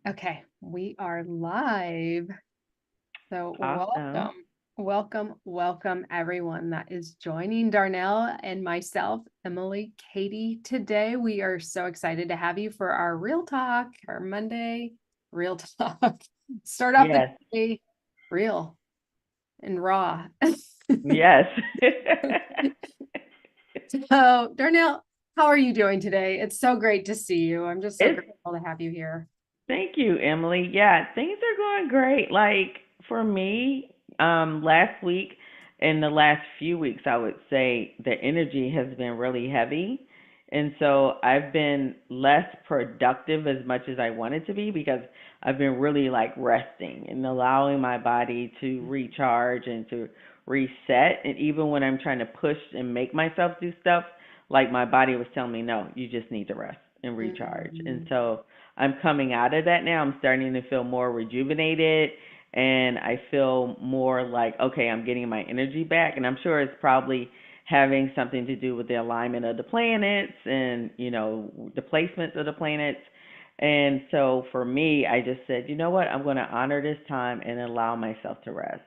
Okay, we are live. So Awesome. welcome everyone that is joining Darnell and myself, Emily, Katie. Today we are so excited to have you for our Real Talk, our Monday Real Talk. Start off the Yes. day real and raw. Yes. So, Darnell, how are you doing today? It's so great to see you. I'm just so It's grateful to have you here. Thank you, Emily. Yeah, things are going great. Like for me, last week and the last few weeks, I would say the energy has been really heavy. And so I've been less productive as much as I wanted to be because I've been really like resting and allowing my body to recharge and to reset. And even when I'm trying to push and make myself do stuff, like my body was telling me, no, you just need to rest and recharge. And Mm. so I'm coming out of that now. I'm starting to feel more rejuvenated and I feel more like, okay, I'm getting my energy back. And I'm sure it's probably having something to do with the alignment of the planets and, the placements of the planets. And so for me, I just said, you know what? I'm going to honor this time and allow myself to rest.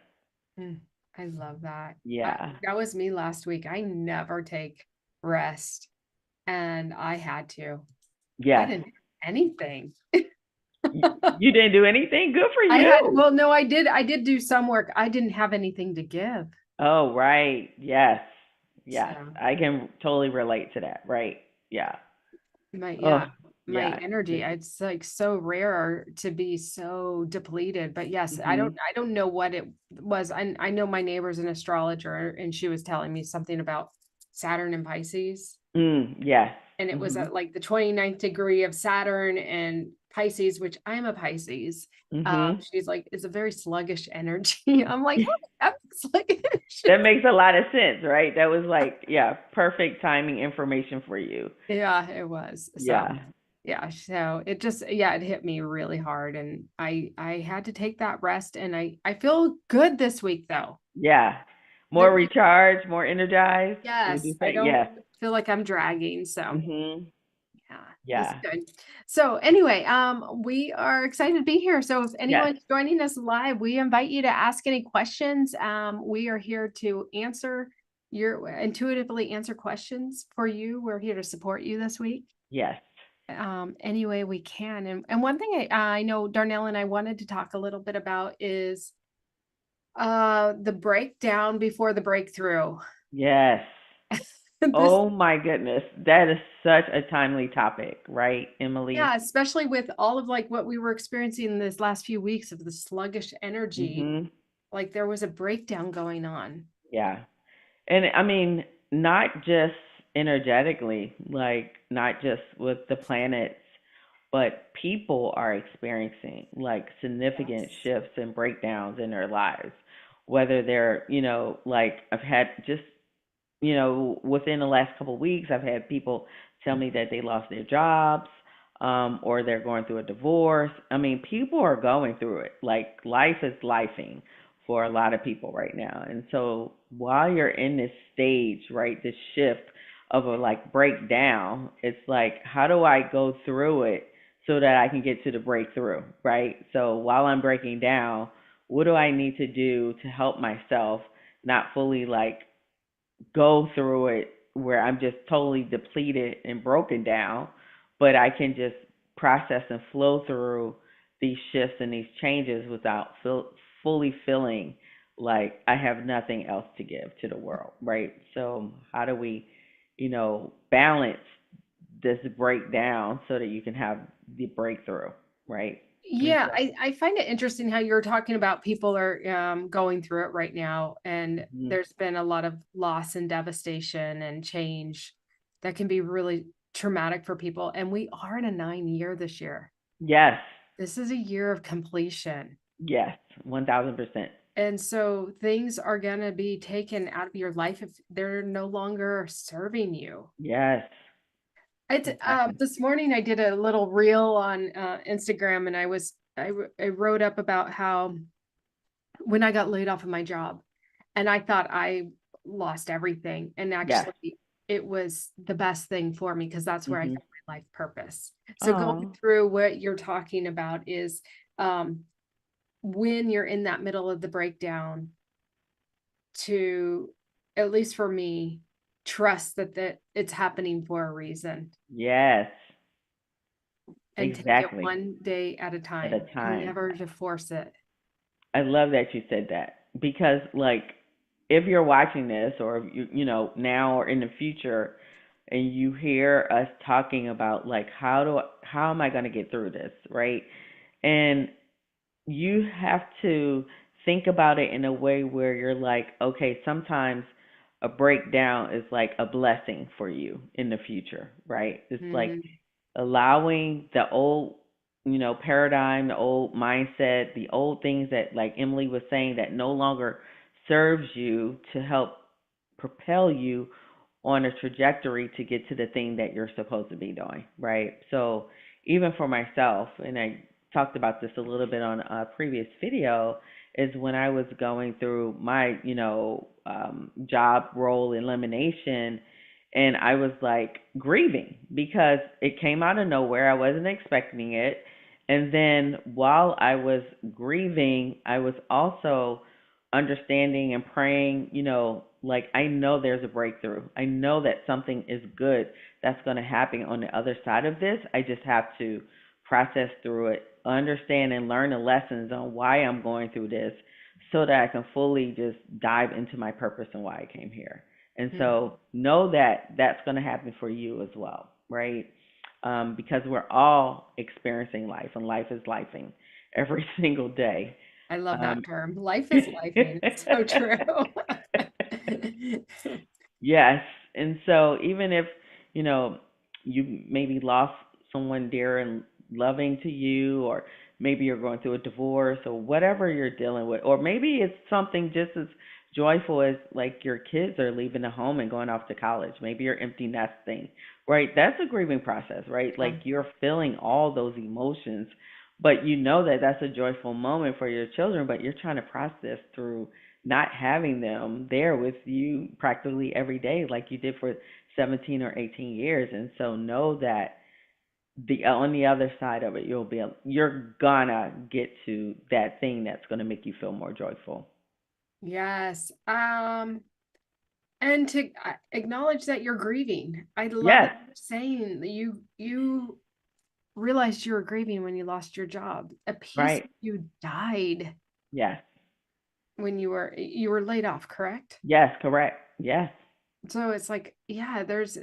Mm, I love that. Yeah. That was me last week. I never take rest, and I had to. I Yes. didn't do anything. You didn't do anything? Good for you. Well, no, I did do some work. I didn't have anything to give. Oh, right. Yes. Yes. So I can totally relate to that. Right. Yeah. yeah, Oh, my yeah. energy, it's like so rare to be so depleted. But yes, I don't Mhm. I don't know what it was. I know my neighbor's an astrologer, and she was telling me something about Saturn and Pisces. Yes. And it was Mhm. at like the 29th degree of Saturn and Pisces, which I am a Pisces. Mhm. She's like, it's a very sluggish energy. I'm like, oh, I'm sluggish. That makes a lot of sense, right? That was like, yeah, perfect timing information for you. Yeah, it was. So Yeah. yeah, so it just yeah, it hit me really hard, and I had to take that rest, and I feel good this week though. Yeah. More There, recharged, more energized. Would yes, you I say? don't Yes. feel like I'm dragging. So Mhm. yeah, it's Yeah. good. So anyway, we are excited to be here. So if Yes. anyone's joining us live, we invite you to ask any questions. We are here to intuitively answer questions for you. We're here to support you this week. Yes. Any way we can. And one thing I know Darnell and I wanted to talk a little bit about is the breakdown before the breakthrough. Yes. This Oh my goodness. That is such a timely topic, right, Yeah, Emily? especially with all of like what we were experiencing in this last few weeks of the sluggish energy, Mhm. like there was a breakdown going on. Yeah. And I mean, not just energetically, like not just with the planets, but people are experiencing like significant Yes. shifts and breakdowns in their lives. Whether they're, like I've had just, within the last couple of weeks, I've had people tell me that they lost their jobs, or they're going through a divorce. I mean, people are going through it. Like life is lifing for a lot of people right now. And so while you're in this stage, right, this shift of a like breakdown, it's like, how do I go through it so that I can get to the breakthrough, right? So while I'm breaking down, what do I need to do to help myself not fully like go through it where I'm just totally depleted and broken down, but I can just process and flow through these shifts and these changes without fully feeling like I have nothing else to give to the world, right? So, how do we, balance this breakdown so that you can have the breakthrough, right? And Yeah, so, I find it interesting how you're talking about people are going through it right now, and mhm. there's been a lot of loss and devastation and change that can be really traumatic for people. And we are in a 9 year this year. Yes, This is a year of completion. yes, 1000%. And so things are going to be taken out of your life if they're no longer serving you. Yes, It's exactly. this morning I did a little reel on Instagram, and I wrote up about how when I got laid off of my job, and I thought I lost everything, and Yes. actually it was the best thing for me because that's where I found Mhm. life purpose. So going Oh, through what you're talking about is um, when you're in that middle of the breakdown, to, at least for me, trust that it's happening for a reason yes, and take it exactly. one day at a At a time and time. never to force it. I love that you said that because, like, if you're watching this, or you know, now or in the future, and you hear us talking about like how am I going to get through this, right? And you have to think about it in a way where you're like, okay, sometimes a breakdown is like a blessing for you in the future, right? It's like Mm-hmm. allowing the old, you know, paradigm, the old mindset, the old things that, like Emily was saying, that no longer serves you, to help propel you on a trajectory to get to the thing that you're supposed to be doing, right? So even for myself, and I talked about this a little bit on a previous video, is when I was going through my, you know, job role elimination, and I was like grieving because it came out of nowhere. I wasn't expecting it. And then while I was grieving, I was also understanding and praying, you know, like I know there's a breakthrough. I know that something is good that's going to happen on the other side of this. I just have to process through it, understand and learn the lessons on why I'm going through this so that I can fully just dive into my purpose and why I came here. And so know that that's going to happen for you as well, right? Because we're all experiencing life, and life is lifing every single day. I love Um, that term. Life is life, and it's so true. yes. And so even if, you know, you maybe lost someone dear and loving to you, or maybe you're going through a divorce, or whatever you're dealing with, or maybe it's something just as joyful as like your kids are leaving the home and going off to college. Maybe you're empty nesting, right? That's a grieving process, right? Like you're feeling all those emotions, but you know that that's a joyful moment for your children, but you're trying to process through not having them there with you practically every day like you did for 17 or 18 years. And so know that the on the other side of it, you're gonna get to that thing that's going to make you feel more joyful. Yes. And to acknowledge that you're grieving. I love that Yes. you're saying that you realized you were grieving when you lost your job. A piece of Right. you died Yes. when you were laid off, correct? Yes, correct. Yes. So it's like, yeah, there's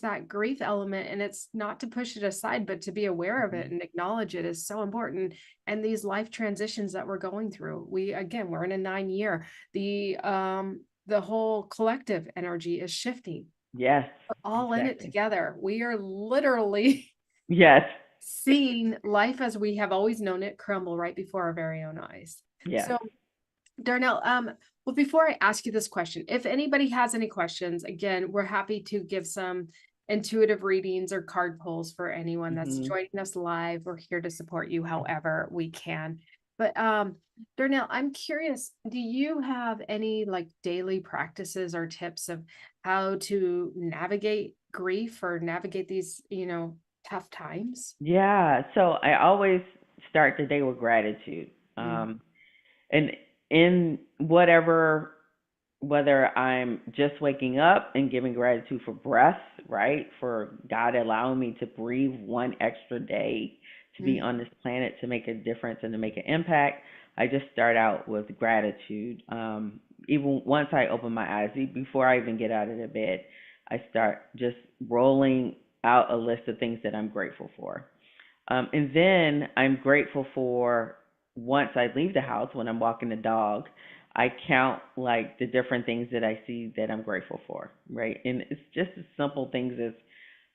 that grief element, and it's not to push it aside, but to be aware of it Mhm. and acknowledge it is so important. And these life transitions that we're going through, we're in a 9 year. The whole collective energy is shifting. Yes. We're all in it Exactly. together. We are literally Yes. seeing life as we have always known it crumble right before our very own eyes. Yes. So Darnell, well, before I ask you this question, if anybody has any questions, again, we're happy to give some intuitive readings or card pulls for anyone that's Mhm. joining us live. We're here to support you however we can. But Darnell, I'm curious, do you have any like daily practices or tips of how to navigate grief or navigate these, tough times? Yeah. So I always start the day with gratitude. Mm, And in whatever, whether I'm just waking up and giving gratitude for breath, right? For God allowing me to breathe one extra day to be mm, on this planet to make a difference and to make an impact. I just start out with gratitude. Even once I open my eyes, before I even get out of the bed, I start just rolling out a list of things that I'm grateful for. And then I'm grateful for, once I leave the house, when I'm walking the dog, I count like the different things that I see that I'm grateful for, right? And it's just as simple things as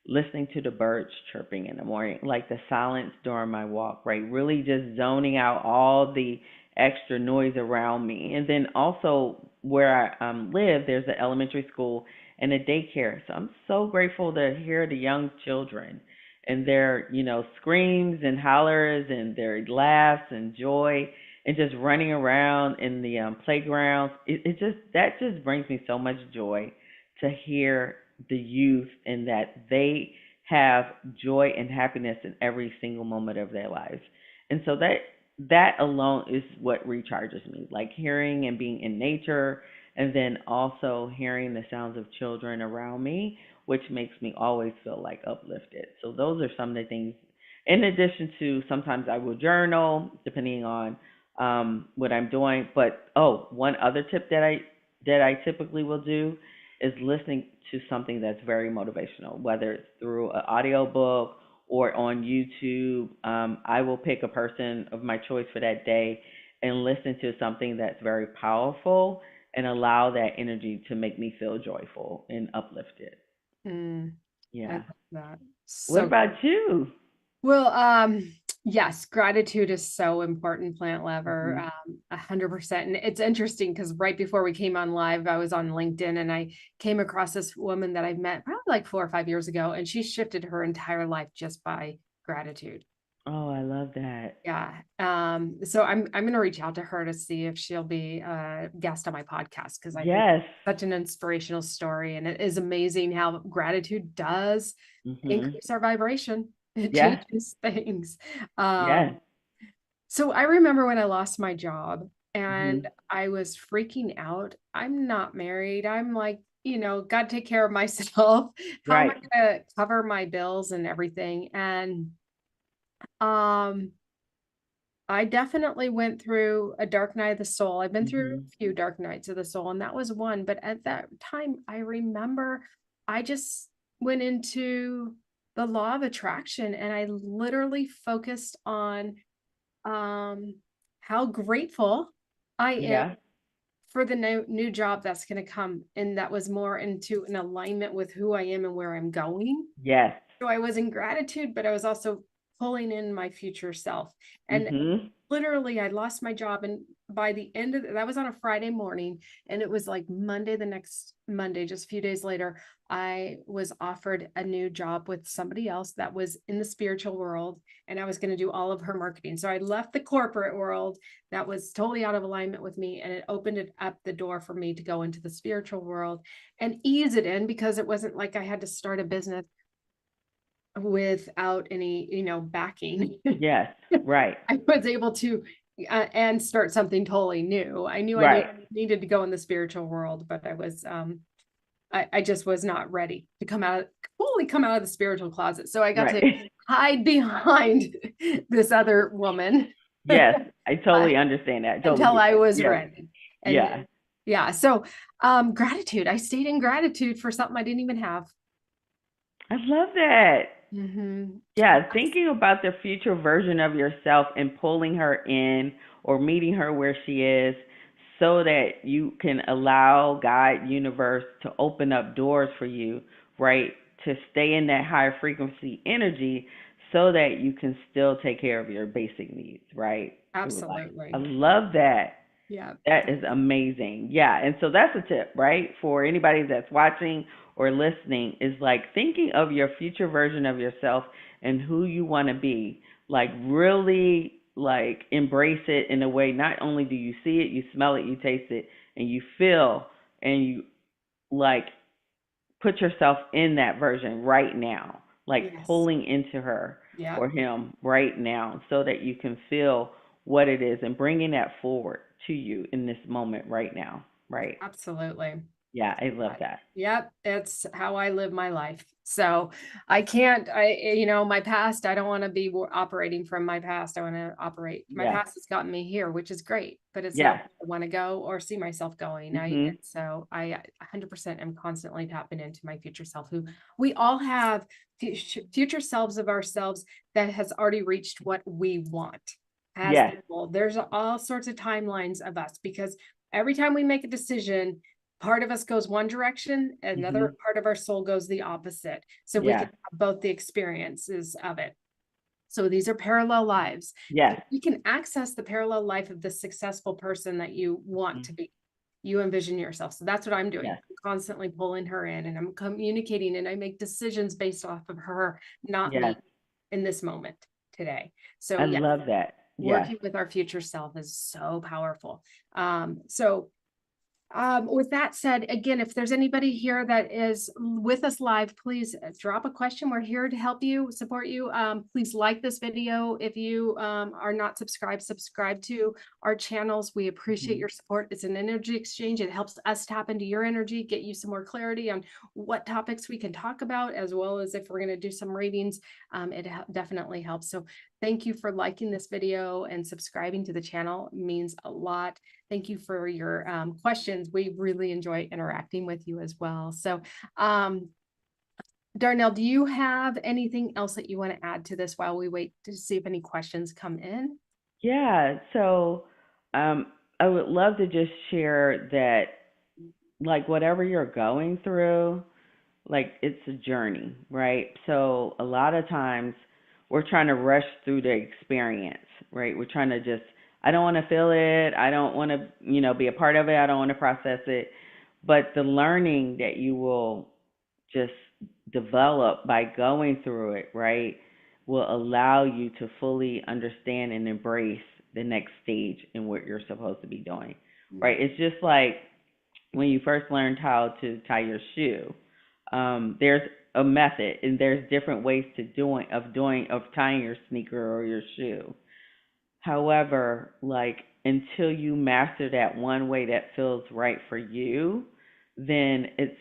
listening to the birds chirping in the morning, like the silence during my walk, right? Really just zoning out all the extra noise around me. And then also where I live, there's an elementary school and a daycare. So I'm so grateful to hear the young children and their, you know, screams and hollers and their laughs and joy and just running around in the playgrounds. It just, that just brings me so much joy to hear the youth and that they have joy and happiness in every single moment of their lives. And so that alone is what recharges me. Like hearing and being in nature, and then also hearing the sounds of children around me, which makes me always feel like uplifted. So those are some of the things. In addition to, sometimes I will journal depending on what I'm doing. But one other tip that I typically will do is listening to something that's very motivational, whether it's through an audio book or on YouTube. I will pick a person of my choice for that day and listen to something that's very powerful and allow that energy to make me feel joyful and uplifted. Mm, I Yeah. love that. What So about you? well, yes, gratitude is so important, plant lover, Mhm. 100%. And it's interesting because right before we came on live, I was on LinkedIn and I came across this woman that I've met probably like 4 or 5 years ago, and she shifted her entire life just by gratitude. Oh, I love that. Yeah. So I'm gonna reach out to her to see if she'll be a guest on my podcast because I think Yes. such an inspirational story, and it is amazing how gratitude does Mhm. increase our vibration. It Yeah. changes things. Yes. So I remember when I lost my job and Mhm. I was freaking out. I'm not married. I'm like, got to take care of myself. How am I Right. going to cover my bills and everything? And um I definitely went through a dark night of the soul. I've been through Mhm. a few dark nights of the soul, and that was one. But at that time, I remember I just went into the law of attraction and I literally focused on um, how grateful I am Yeah. for the new job that's going to come. And that was more into an alignment with who I am and where I'm going. Yes. So I was in gratitude, but I was also pulling in my future self. And Mhm. literally, I lost my job. And by the end of that was on a Friday morning. And it was like Monday, the next Monday, just a few days later, I was offered a new job with somebody else that was in the spiritual world. And I was going to do all of her marketing. So I left the corporate world that was totally out of alignment with me. And it opened it up the door for me to go into the spiritual world and ease it in because it wasn't like I had to start a business without any, backing. Yes. Right. I was able to and start something totally new. I knew Right. needed to go in the spiritual world, but I just was not ready to fully come out of the spiritual closet. So I got to Right. hide behind this other woman Yes. I uh, totally understand that. Totally until get I that. was Yes. ready. And Yeah. yeah, so gratitude. I stayed in gratitude for something I didn't even have. I love that. Hmm. Yeah, thinking about the future version of yourself and pulling her in or meeting her where she is so that you can allow God, universe to open up doors for you, right? To stay in that higher frequency energy so that you can still take care of your basic needs, right? It was like, I Absolutely. love that. Yeah. That is amazing. Yeah. And so that's a tip, right? For anybody that's watching or listening, is like thinking of your future version of yourself and who you want to be. Like really like embrace it in a way, not only do you see it, you smell it, you taste it, and you feel and you like put yourself in that version right now. Like Yes. pulling into her Yeah. or him right now so that you can feel what it is and bringing that forward to you in this moment right now. Right. Absolutely. Yeah, I love I, that. yep, it's how I live my life. So I can't, my past, I don't want to be operating from my past. I want to operate. My Yeah. past has gotten me here, which is great, but it's not Yeah. where I want to go or see myself going. Mhm. So I 100% am constantly tapping into my future self, who we all have future selves of ourselves that has already reached what we want as Yes. the goal. There's all sorts of timelines of us because every time we make a decision, part of us goes one direction, another Mhm. part of our soul goes the opposite. So we can Yes. have both the experiences of it. So these are parallel lives. Yes. You can access the parallel life of the successful person that you want Mhm. to be. You envision yourself. So that's what I'm doing. Yes. I'm constantly pulling her in and I'm communicating and I make decisions based off of her, not Yes. me in this moment today. So I yeah, love that. Yes. working with our future self is so powerful. So With that said, again, if there's anybody here that is with us live, please drop a question. We're here to help you, support you. Please like this video. If you are not subscribed, subscribe to our channels. We appreciate Mhm. your support. It's an energy exchange. It helps us tap into your energy, get you some more clarity on what topics we can talk about, as well as if we're going to do some readings. It definitely helps. So thank you for liking this video and subscribing to the channel. It means a lot. Thank you for your questions. We really enjoy interacting with you as well. So, Darnell, do you have anything else that you want to add to this while we wait to see if any questions come in? Yeah, so I would love to just share that, like, whatever you're going through, like, it's a journey, right? So a lot of times we're trying to rush through the experience, right? We're trying to just, I don't want to feel it. I don't want to, be a part of it. I don't want to process it. But the learning that you will just develop by going through it, right, will allow you to fully understand and embrace the next stage in what you're supposed to be doing, right? It's just like when you first learned how to tie your shoe. There's a method, and there's different ways to of tying your sneaker or your shoe. However, like, until you master that one way that feels right for you, then it's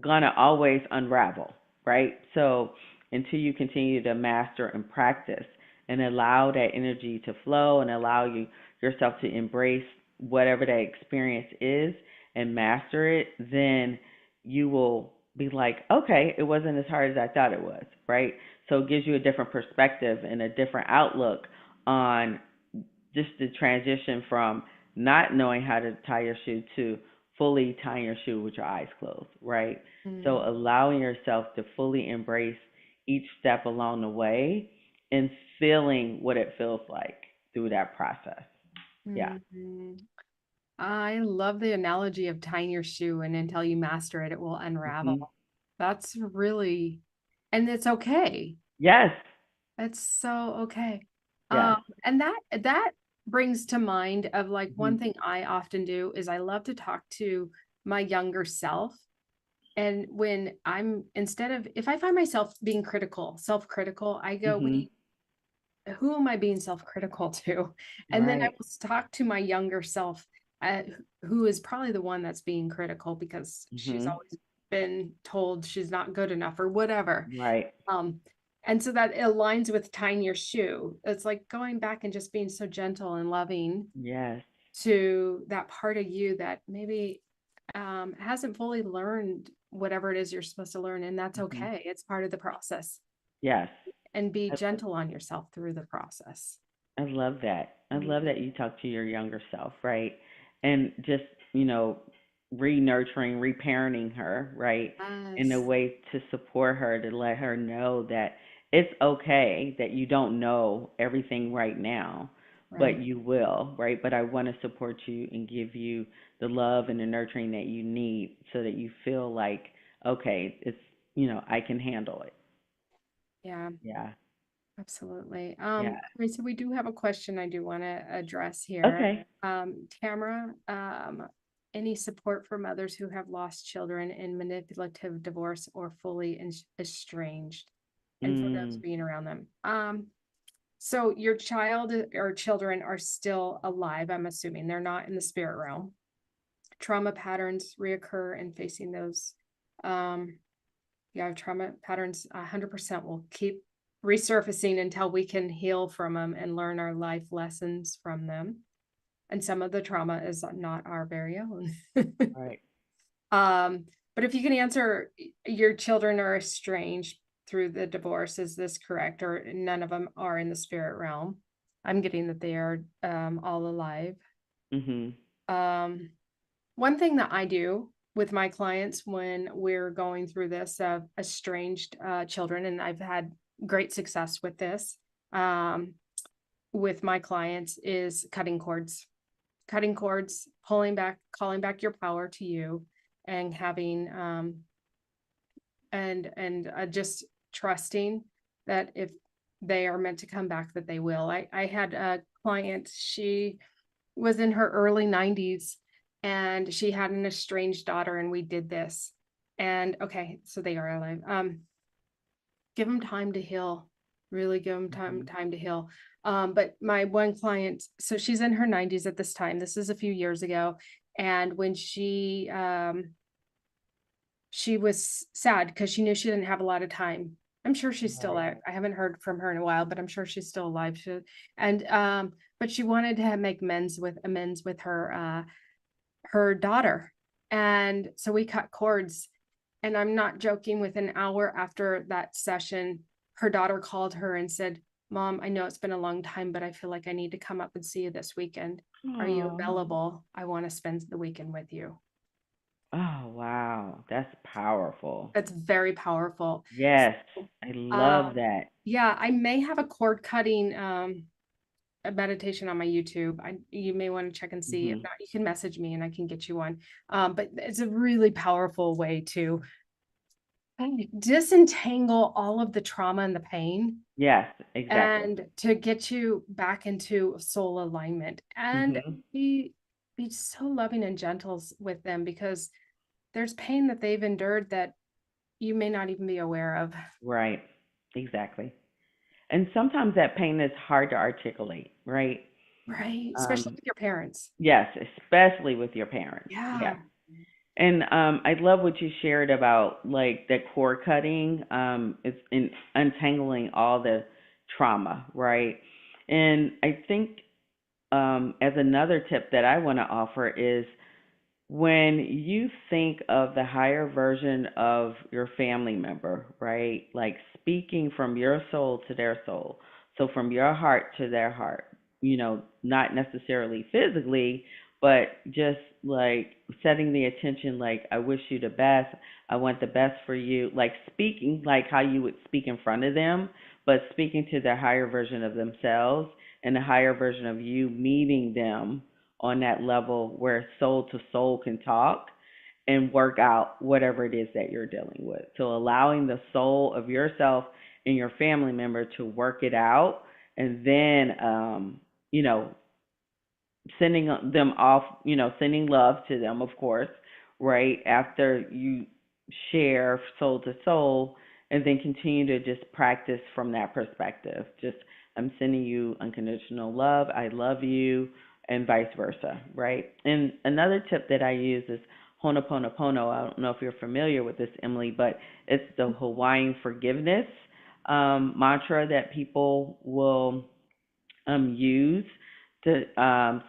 gonna always unravel, right? So until you continue to master and practice and allow that energy to flow and allow yourself to embrace whatever that experience is and master it, then you will be like, okay, it wasn't as hard as I thought it was, right? So it gives you a different perspective and a different outlook on just the transition from not knowing how to tie your shoe to fully tying your shoe with your eyes closed, right? So Mm, allowing yourself to fully embrace each step along the way and feeling what it feels like through that process. Yeah. mhm. I love the analogy of tying your shoe, and until you master it, it will Hmm. unravel. That's really, and it's okay. Yes. It's so okay. Yes. And that brings to mind of like Hmm. one thing I often do is I love to talk to my younger self. And when I'm instead of if I find myself being critical, self-critical, I go, Hmm. wait, who am I being self-critical to? And then I Right. will talk to my younger self, uh, who is probably the one that's being critical because she's Hmm. always been told she's not good enough or whatever. Right. Um, and so that aligns with tying your shoe. It's like going back and just being so gentle and loving Yes. to that part of you that maybe hasn't fully learned whatever it is you're supposed to learn. And that's Hmm. okay. It's part of the process. Yes. And be I, gentle on yourself through the process. I love that. I love Mm, that you talk to your younger self, right? And just, you know, re-nurturing, reparenting her, right? In a yes. way to support her, to let her know that it's okay that you don't know everything right now, but Right. you will, right? But I want to support you and give you the love and the nurturing that you need so that you feel like, okay, it's, I can handle it. Yeah. Yeah. Absolutely. Yeah. Okay, so we do have a question I do want to address here. Okay. Tamara, any support from others who have lost children in manipulative divorce or fully estranged, and for those Mm, being around them? So your child or children are still alive, I'm assuming. They're not in the spirit realm. Trauma patterns reoccur and facing those. Um, yeah, trauma patterns 100% will keep resurfacing until we can heal from them and learn our life lessons from them. And some of the trauma is not our very own. right. um, but if you can answer, your children are estranged through the divorce, is this correct? Or none of them are in the spirit realm? I'm getting that they are all alive. Mhm. Um, One thing that I do with my clients when we're going through this of estranged children, and I've had great success with this um, with my clients, is cutting cords, pulling back, calling back your power to you, and having and just trusting that if they are meant to come back, that they will. I had a client, she was in her early 90s and she had an estranged daughter and we did this. And okay, so they are alive. Give them time to heal. Really give them Mhm. time to heal. But my one client, so she's in her 90s at this time. This is a few years ago. And when she was sad because she knew she didn't have a lot of time. I'm sure she's still Right. alive. I haven't heard from her in a while, but I'm sure she's still alive. And but she wanted to make amends with her daughter. And so we cut cords. And I'm not joking, with an hour after that session, her daughter called her and said, Mom, I know it's been a long time, but I feel like I need to come up and see you this weekend. Are you Oh. available? I want to spend the weekend with you. Oh, wow. That's powerful. That's very powerful. Yes, So, I love um, that. yeah, I may have a cord cutting a meditation on my YouTube. You may want to check and see. If Mhm. not, you can message me and I can get you one. But it's a really powerful way to disentangle all of the trauma and the pain Yes, exactly. and to get you back into soul alignment and Mhm. be be so loving and gentle with them, because there's pain that they've endured that you may not even be aware of. Right. Exactly. And sometimes that pain is hard to articulate, right? Right, especially Um, with your parents. yes, especially with your parents. Yes. Yeah. And I love what you shared about like the cord cutting. It's in untangling all the trauma, right? And I think as another tip that I want to offer is when you think of the higher version of your family member, right? Like speaking from your soul to their soul. So from your heart to their heart, not necessarily physically, but just like setting the attention, like, I wish you the best. I want the best for you. Like speaking like how you would speak in front of them, but speaking to their higher version of themselves and the higher version of you, meeting them on that level where soul to soul can talk and work out whatever it is that you're dealing with. So allowing the soul of yourself and your family member to work it out, and then you know, sending them off, sending love to them, of course, right? After you share soul to soul, and then continue to just practice from that perspective. Just, I'm sending you unconditional love, I love you, and vice versa, right? And another tip that I use is Ho'oponopono. I don't know if you're familiar with this, Emily, but it's the Hawaiian forgiveness mantra that people will use to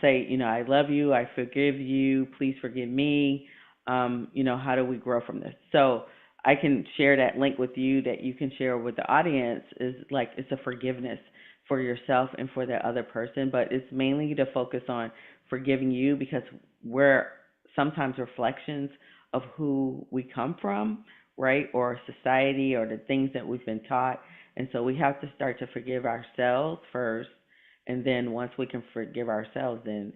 say, I love you, I forgive you, please forgive me. How do we grow from this? So I can share that link with you that you can share with the audience. Is like, it's a forgiveness for yourself and for the other person, but it's mainly to focus on forgiving you, because we're sometimes reflections of who we come from, right? Or society or the things that we've been taught. And so we have to start to forgive ourselves first, and then once we can forgive ourselves, then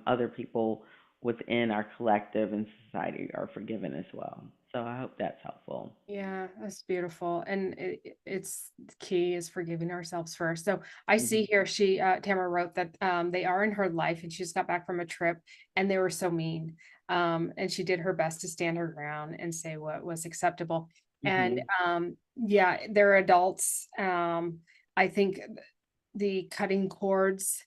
other people within our collective and society are forgiven as well. So I hope that's helpful. Yeah, that's beautiful. And it's the key is forgiving ourselves first. So I see Mhm. here Tamara wrote that they are in her life and she just got back from a trip and they were so mean. And she did her best to stand her ground and say what was acceptable. And Mhm. yeah, they're adults. I think the cutting cords,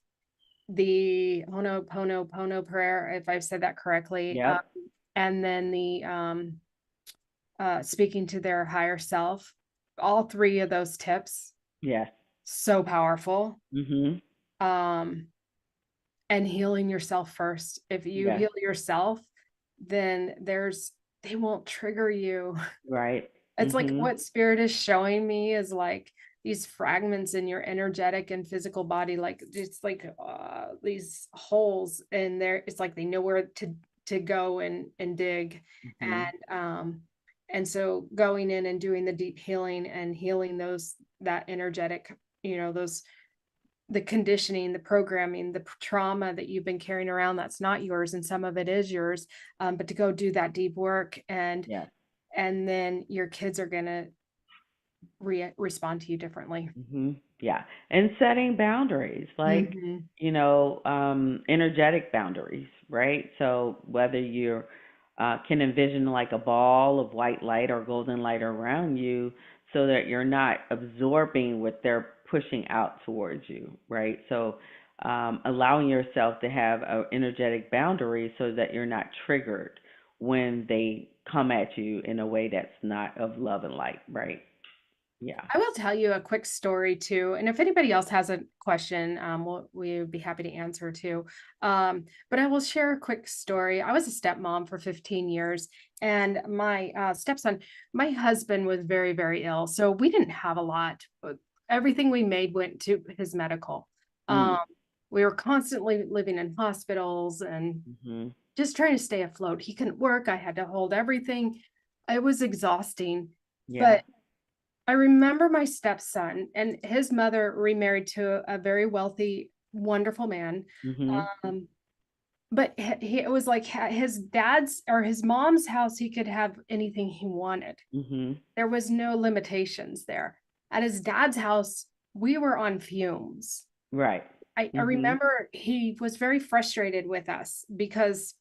the Ho'oponopono prayer, if I've said that correctly, Yep. and then the speaking to their higher self. All three of those tips, Yes. so powerful. Mhm. Um, and healing yourself first. If you Yes. heal yourself, then they won't trigger you. Right. It's like Mhm. what spirit is showing me is like these fragments in your energetic and physical body, like it's like these holes in there. It's like they know where to go and dig. Mhm. And so going in and doing the deep healing and healing that energetic, those the conditioning, the programming, the trauma that you've been carrying around that's not yours, and some of it is yours. But to go do that deep work, and Yes. then your kids are gonna respond to you differently. Yeah. And setting boundaries, like, Hmm. energetic boundaries, right? So whether you can envision like a ball of white light or golden light around you so that you're not absorbing what they're pushing out towards you, right? So allowing yourself to have an energetic boundary so that you're not triggered when they come at you in a way that's not of love and light, right? Yeah. I will tell you a quick story too, and if anybody else has a question, we would be happy to answer too. But I will share a quick story. I was a stepmom for 15 years, and my stepson, my husband was very, very ill, so we didn't have a lot. But everything we made went to his medical. Um, Mm. we were constantly living in hospitals and Mhm. just trying to stay afloat. He couldn't work. I had to hold everything. It was exhausting, Yeah. but I remember my stepson and his mother remarried to a very wealthy, wonderful man. Mhm. Um, but it was like his dad's or his mom's house, he could have anything he wanted. Mhm. There was no limitations there. At his dad's house, we were on fumes. Right. I Mhm. remember he was very frustrated with us because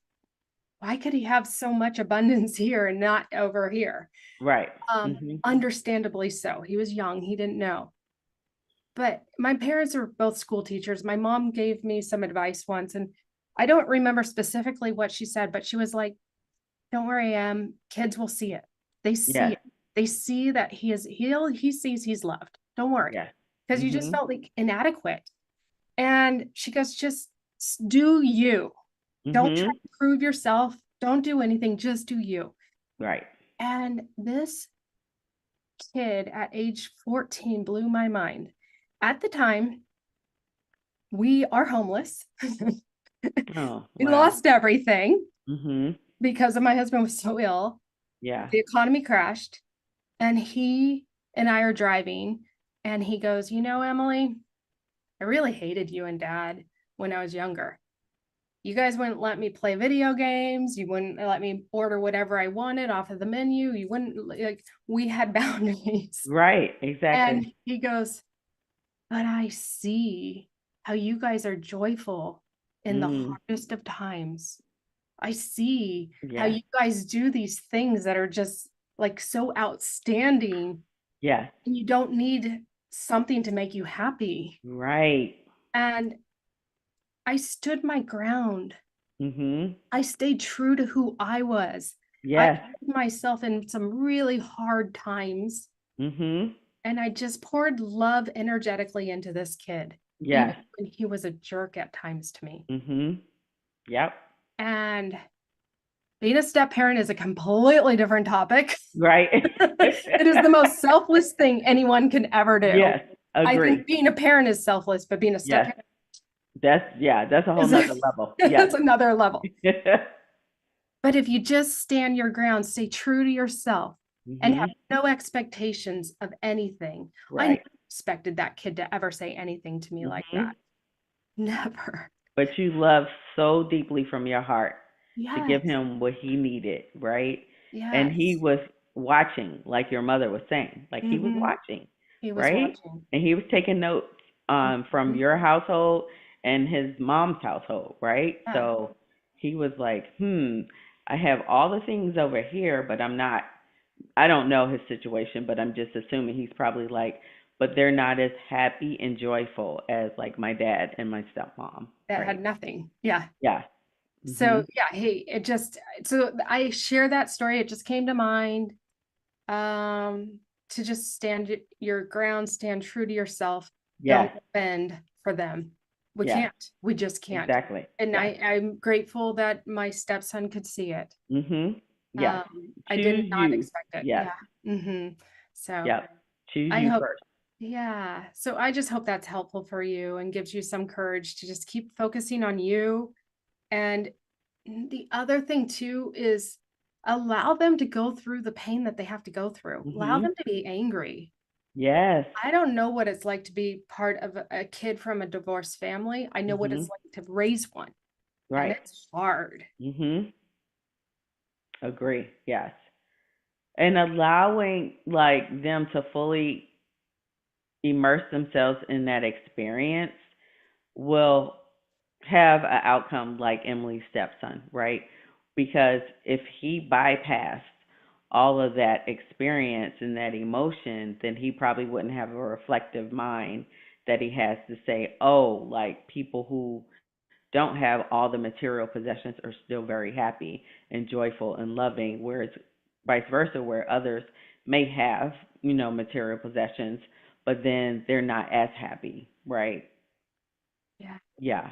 why could he have so much abundance here and not over here? Right. Mhm. Understandably so. He was young, he didn't know. But my parents are both school teachers. My mom gave me some advice once, and I don't remember specifically what she said, but she was like, "Don't worry, kids will see it. They see Yes. it. They see that he sees he's loved. Don't worry." Yes. Because you just Mhm. felt like inadequate. And she goes, just do you. Don't try Mhm. to prove yourself. Don't do anything. Just do you. Right. And this kid at age 14 blew my mind. At the time, we are homeless. Oh, We wow. lost everything Mhm. because of my husband was so ill. Yeah. The economy crashed, and he and I are driving, and he goes, "You know, Emily, I really hated you and dad when I was younger. You guys wouldn't let me play video games. You wouldn't let me order whatever I wanted off of the menu. You wouldn't like we had boundaries." Right. Exactly. And he goes, "But I see how you guys are joyful in the Mm. hardest of times. I see how Yes. you guys do these things that are just like so outstanding, Yes. and you don't need something to make you happy." Right. And I stood my ground. Mhm. I stayed true to who I was. I Yes. put myself in some really hard times, Mhm. and I just poured love energetically into this kid, even Yes. when he was a jerk at times to me. Mhm. Yep. And being a step parent is a completely different topic. Right. It is the most selfless thing anyone can ever do. Yes. I Agree. think being a parent is selfless, but being a step Yes. parent That's a whole is nother level. Yes. that's another level. But if you just stand your ground, stay true to yourself, and have Mhm. no expectations of anything. I never Right. expected that kid to ever say anything to me like that. Mhm. Never. But you love so deeply from your heart to give Yes. him what he needed, right? And he Yes. was watching, like your mother was saying, like he was Hmm. watching, He was right? watching. And he was taking notes from Mhm. your household and his mom's household, right? Yeah. So he was like, I have all the things over here, but I don't know his situation, but I'm just assuming he's probably like, but they're not as happy and joyful as like my dad and my stepmom, That had right? nothing. Yeah. Yeah. So Mhm. yeah, hey, so I share that story. It just came to mind. To just stand your ground, stand true to yourself. Don't Yes. bend for them. We Yes. can't. We just can't. Exactly. And Yes. I'm grateful that my stepson could see it. Mhm. Yes. I did Choose not you. expect it. Yes. Yeah. So Yep. Choose I you hope, first. yeah. So I just hope that's helpful for you and gives you some courage to just keep focusing on you. And the other thing too is allow them to go through the pain that they have to go through. Allow Mhm. them to be angry. Yes. I don't know what it's like to be part of a kid from a divorced family. I know what it's Mhm. like to raise one, and Right. it's hard. Mhm. Agree. Yes. and allowing like them to fully immerse themselves in that experience will have an outcome like Emily's stepson, right? Because if he bypassed all of that experience and that emotion, then he probably wouldn't have a reflective mind that he has to say, oh, like people who don't have all the material possessions are still very happy and joyful and loving, whereas vice versa, where others may have, material possessions, but then they're not as happy, right? Yeah. Yeah.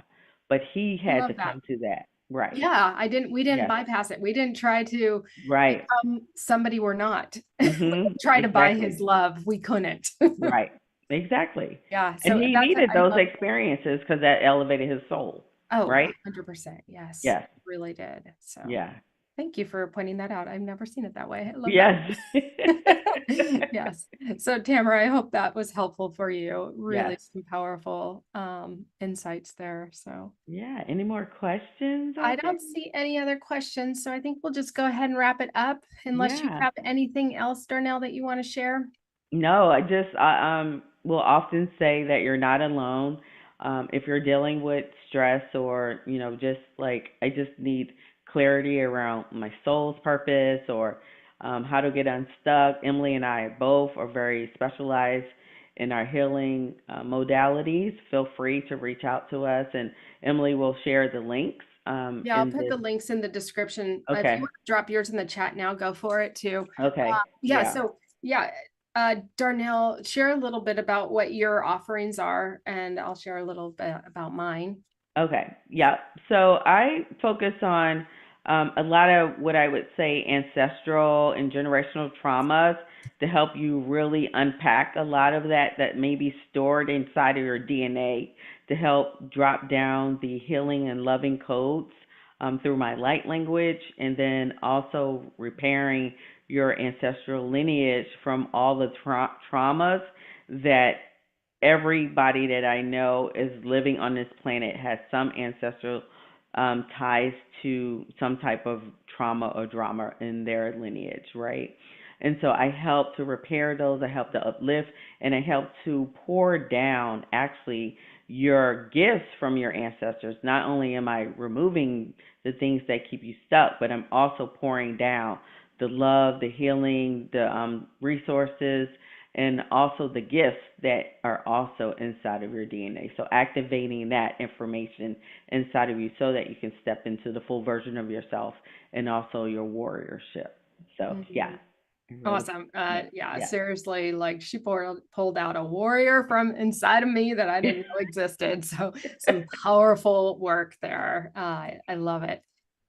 But he I had to love that. come to that. Right. Yeah, we didn't Yes. bypass it. We didn't try to Right. become somebody we're not. Mhm. Try to buy his Exactly. love. We couldn't. Right. Exactly. Yeah, And so he that's needed I those love. experiences because that elevated his soul. Oh, Right? 100%. Yes, Yes. really did. So Yeah. thank you for pointing that out. I've never seen it that way. I love that. Yes. Yes. So Tamara, I hope that was helpful for you. Really Yes. some powerful insights there. So Yeah. Any more questions I out there? don't see any other questions. So I think we'll just go ahead and wrap it up unless you Yeah. have anything else, Darnell, that you want to share. No, I will often say that you're not alone. If you're dealing with stress or, just like I just need clarity around my soul's purpose or how to get unstuck. Emily and I both are very specialized in our healing modalities. Feel free to reach out to us, and Emily will share the links Yeah, I'll in put this. the links in the description. If you Okay. want to drop yours in the chat now, go for it too. Okay. Yeah, Yeah. so yeah, Darnell, share a little bit about what your offerings are, and I'll share a little bit about mine. Okay. Yeah. So I focus on a lot of what I would say ancestral and generational traumas to help you really unpack a lot of that may be stored inside of your DNA to help drop down the healing and loving codes through my light language, and then also repairing your ancestral lineage from all the traumas that everybody that I know is living on this planet has some ancestral ties to some type of trauma or drama in their lineage, right? And so I help to repair those, I help to uplift, and I help to pour down actually your gifts from your ancestors. Not only am I removing the things that keep you stuck, but I'm also pouring down the love, the healing, the resources, and also the gifts that are also inside of your DNA. So activating that information inside of you so that you can step into the full version of yourself and also your warriorship. So yeah, Mhm. I really Awesome. yeah, Yeah, yeah, seriously, like she pulled out a warrior from inside of me that I didn't know existed. So some powerful work there. I love it.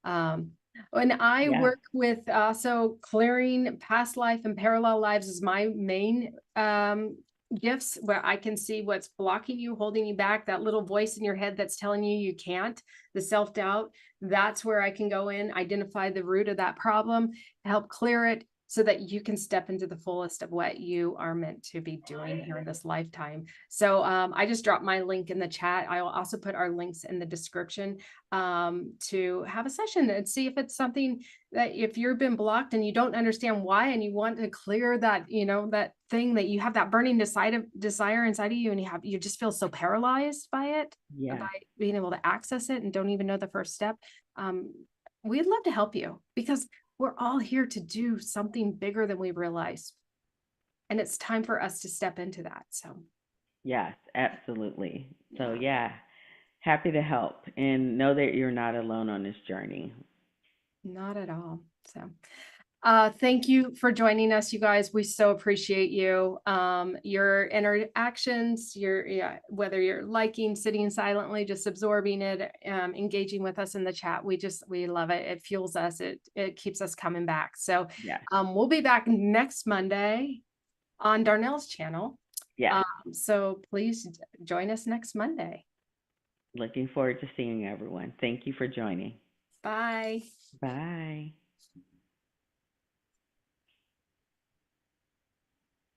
Um, when I yeah, work with so clearing past life and parallel lives is my main gifts where I can see what's blocking you, holding you back, that little voice in your head that's telling you you can't, the self-doubt. That's where I can go in, identify the root of that problem, help clear it so that you can step into the fullest of what you are meant to be doing here in this lifetime. So I just dropped my link in the chat. I will also put our links in the description to have a session and see if it's something that if you've been blocked and you don't understand why and you want to clear that, that thing that you have that burning desire inside of you and you just feel so paralyzed by it, by yeah, being able to access it and don't even know the first step. We'd love to help you because we're all here to do something bigger than we realize. And it's time for us to step into that. So, yes, absolutely. So yeah, yeah, happy to help and know that you're not alone on this journey. not at all. So, thank you for joining us, you guys. We so appreciate you. Your interactions, yeah, whether you're liking, sitting silently, just absorbing it, engaging with us in the chat. We love it. It fuels us. It keeps us coming back. So, Yes, we'll be back next Monday on Darnell's channel. yes. So please join us next Monday. Looking forward to seeing everyone. Thank you for joining. Bye. Bye.